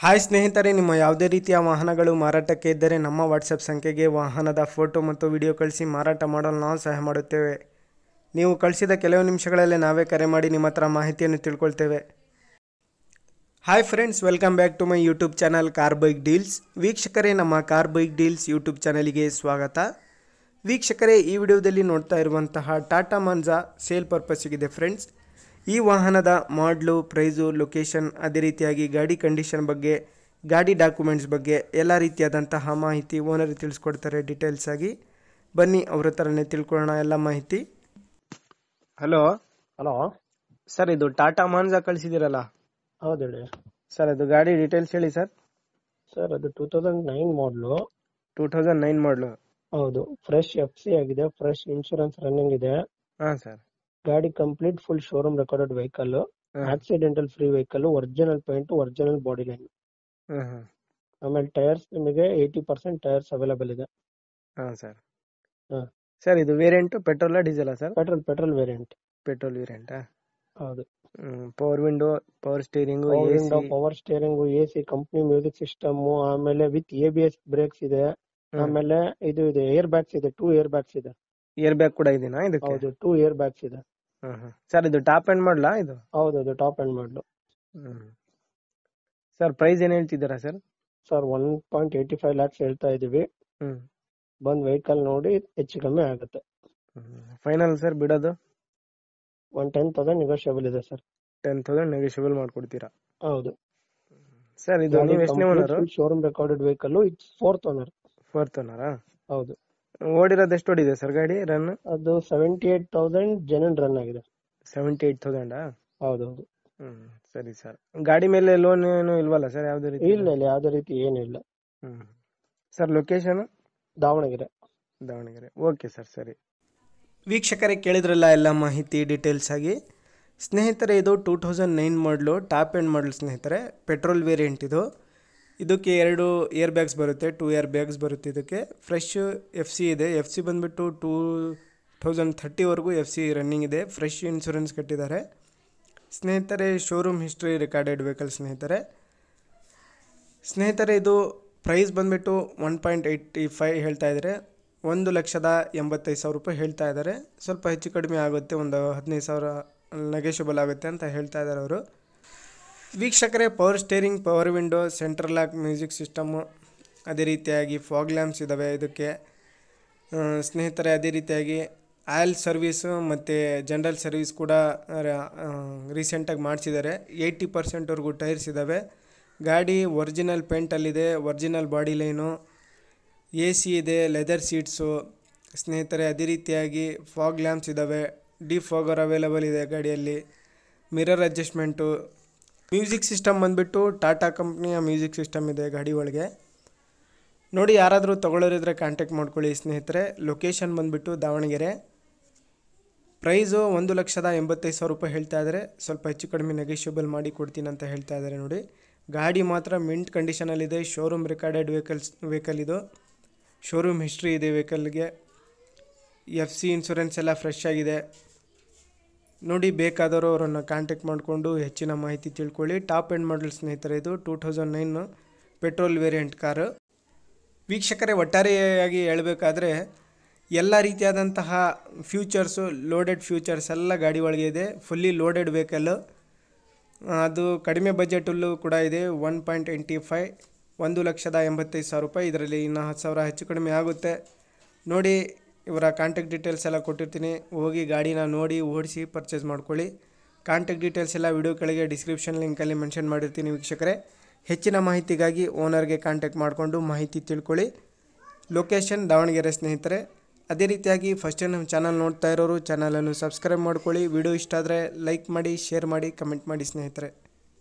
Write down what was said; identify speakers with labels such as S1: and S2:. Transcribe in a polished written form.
S1: Hi ಸ್ನೇಹಿತರೆ, ನಿಮ್ಮ ಯಾವುದೇ ರೀತಿಯ ವಾಹನಗಳು ಮಾರಾಟಕ್ಕೆ ಇದ್ದರೆ ನಮ್ಮ ವಾಟ್ಸಪ್ ಸಂಖ್ಯೆಗೆ ವಾಹನದ ಫೋಟೋ ಮತ್ತು ವಿಡಿಯೋ ಕಳಿಸಿ ಮಾರಾಟ ಮಾಡಲು ನಾವು ಸಹಾಯ ಮಾಡುತ್ತೇವೆ. ನೀವು ಕಳಿಸಿದ ಕೆಲವು ನಿಮಿಷಗಳಲ್ಲೇ ನಾವೇ ಕರೆ ಮಾಡಿ ನಿಮ್ಮ ಹತ್ರ ಮಾಹಿತಿಯನ್ನು ತಿಳ್ಕೊಳ್ತೇವೆ. Hi friends, welcome back to my YouTube channel car bike deals. ವೀಕ್ಷಕರೇ, ನಮ್ಮ ಕಾರ್ ಬೈಕ್ ಡೀಲ್ಸ್ ಯೂಟ್ಯೂಬ್ ಚಾನಲಿಗೆ ಸ್ವಾಗತ. ವೀಕ್ಷಕರೇ, ಈ ವಿಡಿಯೋದಲ್ಲಿ ನೋಡ್ತಾ ಇರುವಂತಹ ಟಾಟಾ ಮಾಂಜಾ ಸೇಲ್ ಪರ್ಪಸ್ಸಿಗಿದೆ ಫ್ರೆಂಡ್ಸ್. ಈ ವಾಹನದ ಮಾಡಲು, ಪ್ರೈಸು, ಲೊಕೇಶನ್, ಅದೇ ರೀತಿಯಾಗಿ ಗಾಡಿ ಕಂಡೀಷನ್ ಬಗ್ಗೆ, ಗಾಡಿ ಡಾಕ್ಯುಮೆಂಟ್ಸ್ ಬಗ್ಗೆ ಎಲ್ಲ ರೀತಿಯಾದಂತಹ ಮಾಹಿತಿ ಓನರ್ ತಿಳಿಸ್ಕೊಡ್ತಾರೆ ಡೀಟೇಲ್ಸ್ ಆಗಿ. ಬನ್ನಿ ಅವ್ರ ಹತ್ರನೇ ತಿಳ್ಕೊಳ್ಳೋಣ ಎಲ್ಲ ಮಾಹಿತಿ. ಹಲೋ
S2: ಹಲೋ
S1: ಸರ್, ಇದು ಟಾಟಾ ಮಾಂಜಾ ಕಳಿಸಿದಿರಲ್ಲ
S2: ಹೌದು ಹೇಳಿ
S1: ಸರ್, ಅದು ಗಾಡಿ ಡೀಟೇಲ್ಸ್ ಹೇಳಿ ಸರ್.
S2: ಸರ್, ಅದು 2009 ಮಾಡಲು.
S1: 2009 ಮಾಡಲು.
S2: ಹೌದು, ಫ್ರೆಶ್ FC ಆಗಿದೆ, ಫ್ರೆಶ್ ಇನ್ಶೂರೆನ್ಸ್ ರನ್ನಿಂಗ್ ಇದೆ.
S1: ಹಾಂ ಸರ್.
S2: ಗಾಡಿ complete full showroom recorded vehicle, accidental free vehicle, original paint, original body line. ಆಮೇಲೆ ಟೈರ್ಸ್ ನಿಮಗೆ 80% ಟೈರ್ಸ್ ಅವೈಲೇಬಲ್ ಇದೆ.
S1: ಹಾಂ ಸರ್.
S2: ಹಾಂ
S1: ಸರ್, ಇದು ವೇರಿಯಂಟ್ ಪೆಟ್ರೋಲಾ ಡೀಸೆಲಾ ಸರ್?
S2: Petrol variant.
S1: ಪೆಟ್ರೋಲ್ ವೇರಿಯಂಟಾ?
S2: ಹೌದು.
S1: Power window, power steering,
S2: power steering, AC, company music system, ಆಮೇಲೆ ವಿತ್ ABS ಬ್ರೇಕ್ಸ್ ಇದೆ. ಆಮೇಲೆ ಇದು ಇದೆ, ಏರ್ ಬ್ಯಾಗ್ಸ್ ಇದೆ, 2 ಏರ್ ಬ್ಯಾಗ್ಸ್ ಇದೆ.
S1: ಏರ್ ಬ್ಯಾಗ್ ಕೂಡ ಇದೆನಾ ಇದಕ್ಕೆ?
S2: ಹೌದು, 2 ಏರ್ ಬ್ಯಾಗ್ಸ್ ಇದೆ.
S1: ಸರ್, ಇದು ಟಾಪ್ ಎಂಡ್ ಮಾಡಲಾ ಇದು?
S2: ಹೌದು, ಅದು top end model.
S1: Sir, price ಏನ್ ಹೇಳ್ತಿದ್ದೀರಾ ಸರ್?
S2: ಸರ್, 1.85 lakhs ಹೇಳ್ತಾ ಇದೀವಿ. ಬಂದ್ ವೆಹಿಕಲ್ ನೋಡಿ ಹೆಚ್ಚು ಕಮ್ಮಿ ಆಗುತ್ತೆ.
S1: ಫೈನಲ್ ಸರ್ ಬಿಡೋದು
S2: 10,000 ನೆಗೋಷಿಯಬಲ್ ಇದೆ ಸರ್.
S1: 10,000 ನೆಗೋಷಿಯಬಲ್ ಮಾಡ್ಕೊಡ್ತೀರಾ?
S2: ಹೌದು
S1: ಸರ್. ಇದು ನೀವು ಎಷ್ಟನೇ owner?
S2: Showroom recorded vehicle, it's 4th owner.
S1: 4th ಓನರಾ?
S2: ಹೌದು.
S1: ಓಡಿರೋದು ಎಷ್ಟು ಓಡಿದೆ ಸರ್ ಗಾಡಿ ರನ್?
S2: ಅದು 78,000 ಜೆನ್ಯೂನ್ ರನ್ ಆಗಿದೆ.
S1: 78,000?
S2: ಹೌದೌದು.
S1: ಸರಿ ಸರ್. ಗಾಡಿ ಮೇಲೆ ಲೋನ್ ಏನು ಇಲ್ವಲ್ಲ ಸರ್? ಯಾವ್ದೇ ರೀತಿ?
S2: ಇಲ್ಲ, ಯಾವುದೇ ರೀತಿ ಏನಿಲ್ಲ.
S1: Sir, location
S2: Davanagere.
S1: Okay sir, ಸರಿ. ವೀಕ್ಷಕರೇ, ಕೇಳಿದ್ರಲ್ಲ ಎಲ್ಲ ಮಾಹಿತಿ ಡೀಟೇಲ್ಸ್ ಆಗಿ. ಸ್ನೇಹಿತರೆ, ಇದು 2009 ಮಾಡಲು, ಟಾಪ್ ಎಂಡ್ ಮಾಡಲ್ ಸ್ನೇಹಿತರೆ, ಪೆಟ್ರೋಲ್ ವೇರಿಯಂಟ್ ಇದು. ಇದಕ್ಕೆ 2 ಏರ್ ಬ್ಯಾಗ್ಸ್ ಬರುತ್ತೆ, 2 ಏರ್ ಬ್ಯಾಗ್ಸ್ ಬರುತ್ತೆ. ಇದಕ್ಕೆ ಫ್ರೆಶ್ FC ಇದೆ. FC ಬಂದುಬಿಟ್ಟು 2030ವರೆಗೂ FC ರನ್ನಿಂಗ್ ಇದೆ. ಫ್ರೆಶ್ ಇನ್ಶೂರೆನ್ಸ್ ಕಟ್ಟಿದ್ದಾರೆ ಸ್ನೇಹಿತರೆ. ಶೋರೂಮ್ ಹಿಸ್ಟ್ರಿ ರೆಕಾರ್ಡೆಡ್ ವೆಹಿಕಲ್ ಸ್ನೇಹಿತರೆ. ಇದು ಪ್ರೈಸ್ ಬಂದುಬಿಟ್ಟು 1.85 ಹೇಳ್ತಾ ಇದ್ದಾರೆ. 1,85,000 ರೂಪಾಯಿ ಹೇಳ್ತಾ ಇದ್ದಾರೆ. ಸ್ವಲ್ಪ ಹೆಚ್ಚು ಕಡಿಮೆ ಆಗುತ್ತೆ, ಒಂದು 15,000 ನೆಗೋಷಿಯಬಲ್ ಆಗುತ್ತೆ ಅಂತ ಹೇಳ್ತಾ ಇದ್ದಾರೆ ಅವರು. ವೀಕ್ಷಕರೇ, power steering, power window, central lock, music system, ಅದೇ ರೀತಿಯಾಗಿ ಫಾಗ್ ಲ್ಯಾಂಪ್ಸ್ ಇದ್ದಾವೆ ಇದಕ್ಕೆ ಸ್ನೇಹಿತರೆ. ಅದೇ ರೀತಿಯಾಗಿ ಆಯಿಲ್ ಸರ್ವಿಸು ಮತ್ತು ಜನರಲ್ ಸರ್ವಿಸ್ ಕೂಡ ರೀಸೆಂಟಾಗಿ ಮಾಡಿಸಿದ್ದಾರೆ. 80%ವರೆಗೂ ಟೈರ್ಸ್ ಇದ್ದಾವೆ. ಗಾಡಿ ಒರಿಜಿನಲ್ ಪೇಂಟಲ್ಲಿದೆ, ಒರಿಜಿನಲ್ ಬಾಡಿ ಲೈನು, AC ಇದೆ, ಲೆದರ್ ಸೀಟ್ಸು ಸ್ನೇಹಿತರೆ. ಅದೇ ರೀತಿಯಾಗಿ ಫಾಗ್ ಲ್ಯಾಂಪ್ಸ್ ಇದ್ದಾವೆ, ಡಿಫಾಗರ್ ಅವೈಲೇಬಲ್ ಇದೆ ಗಾಡಿಯಲ್ಲಿ, ಮಿರರ್ ಅಡ್ಜಸ್ಟ್ಮೆಂಟು. ಮ್ಯೂಸಿಕ್ ಸಿಸ್ಟಮ್ ಬಂದುಬಿಟ್ಟು ಟಾಟಾ ಕಂಪ್ನಿಯ ಮ್ಯೂಸಿಕ್ ಸಿಸ್ಟಮ್ ಇದೆ ಗಾಡಿ ಒಳಗೆ. ನೋಡಿ, ಯಾರಾದರೂ ತೊಗೊಳ್ಳೋರಿದ್ರೆ ಕಾಂಟ್ಯಾಕ್ಟ್ ಮಾಡ್ಕೊಳ್ಳಿ ಸ್ನೇಹಿತರೆ. ಲೊಕೇಶನ್ ಬಂದುಬಿಟ್ಟು ದಾವಣಗೆರೆ. ಪ್ರೈಸು 1,85,000 ರೂಪಾಯಿ ಹೇಳ್ತಾ ಇದ್ದಾರೆ. ಸ್ವಲ್ಪ ಹೆಚ್ಚು ಕಡಿಮೆ ನೆಗೋಷಿಯಬಲ್ ಮಾಡಿ ಕೊಡ್ತೀನಿ ಅಂತ ಹೇಳ್ತಾ ಇದ್ದಾರೆ. ನೋಡಿ, ಗಾಡಿ ಮಾತ್ರ ಮಿಂಟ್ ಕಂಡೀಷನಲ್ಲಿದೆ. ಶೋರೂಮ್ ರೆಕಾರ್ಡೆಡ್ ವೆಹಿಕಲ್ ಇದು. ಶೋರೂಮ್ ಹಿಸ್ಟ್ರಿ ಇದೆ ವೆಹಿಕಲ್ಗೆ. FC ಇನ್ಶೂರೆನ್ಸ್ ಎಲ್ಲ ಫ್ರೆಶ್ ಆಗಿದೆ. ನೋಡಿ, ಬೇಕಾದವರು ಅವರನ್ನು ಕಾಂಟ್ಯಾಕ್ಟ್ ಮಾಡಿಕೊಂಡು ಹೆಚ್ಚಿನ ಮಾಹಿತಿ ತಿಳ್ಕೊಳ್ಳಿ. ಟಾಪ್ ಎಂಡ್ ಮಾಡಲ್ ಸ್ನೇಹಿತರೆ, ಇದು 2009 ಪೆಟ್ರೋಲ್ ವೇರಿಯಂಟ್ ಕಾರು. ವೀಕ್ಷಕರೇ, ಒಟ್ಟಾರೆಯಾಗಿ ಹೇಳಬೇಕಾದ್ರೆ ಎಲ್ಲ ರೀತಿಯಾದಂತಹ ಫ್ಯೂಚರ್ಸು, ಲೋಡೆಡ್ ಫ್ಯೂಚರ್ಸ್ ಎಲ್ಲ ಗಾಡಿ ಒಳಗೆ ಇದೆ. Fully loaded vehicle. ಅದು ಕಡಿಮೆ ಬಜೆಟಲ್ಲೂ ಕೂಡ ಇದೆ. 1.85 1,85,000 ರೂಪಾಯಿ. ಇದರಲ್ಲಿ ಇನ್ನು 10,000 ಹೆಚ್ಚು ಕಡಿಮೆ ಆಗುತ್ತೆ. ನೋಡಿ, ಇವರ ಕಾಂಟ್ಯಾಕ್ಟ್ ಡೀಟೇಲ್ಸ್ ಎಲ್ಲ ಕೊಟ್ಟಿರ್ತೀನಿ. ಹೋಗಿ ಗಾಡಿನ ನೋಡಿ ಓಡಿಸಿ ಪರ್ಚೇಸ್ ಮಾಡ್ಕೊಳ್ಳಿ. ಕಾಂಟ್ಯಾಕ್ಟ್ ಡೀಟೇಲ್ಸ್ ಎಲ್ಲ ವಿಡಿಯೋ ಕೆಳಗೆ ಡಿಸ್ಕ್ರಿಪ್ಷನ್ ಲಿಂಕಲ್ಲಿ ಮೆನ್ಷನ್ ಮಾಡಿರ್ತೀನಿ ವೀಕ್ಷಕರೇ. ಹೆಚ್ಚಿನ ಮಾಹಿತಿಗಾಗಿ ಓನರ್ಗೆ ಕಾಂಟ್ಯಾಕ್ಟ್ ಮಾಡಿಕೊಂಡು ಮಾಹಿತಿ ತಿಳ್ಕೊಳ್ಳಿ. ಲೊಕೇಶನ್ ದಾವಣಗೆರೆ ಸ್ನೇಹಿತರೆ. ಅದೇ ರೀತಿಯಾಗಿ ಫಸ್ಟ್ ಟೈಮ್ ನಮ್ಮ ಚಾನಲ್ ನೋಡ್ತಾ ಇರೋರು ಚಾನಲನ್ನು ಸಬ್ಸ್ಕ್ರೈಬ್ ಮಾಡ್ಕೊಳ್ಳಿ. ವಿಡಿಯೋ ಇಷ್ಟ ಆದರೆ ಲೈಕ್ ಮಾಡಿ, ಶೇರ್ ಮಾಡಿ, ಕಮೆಂಟ್ ಮಾಡಿ ಸ್ನೇಹಿತರೆ.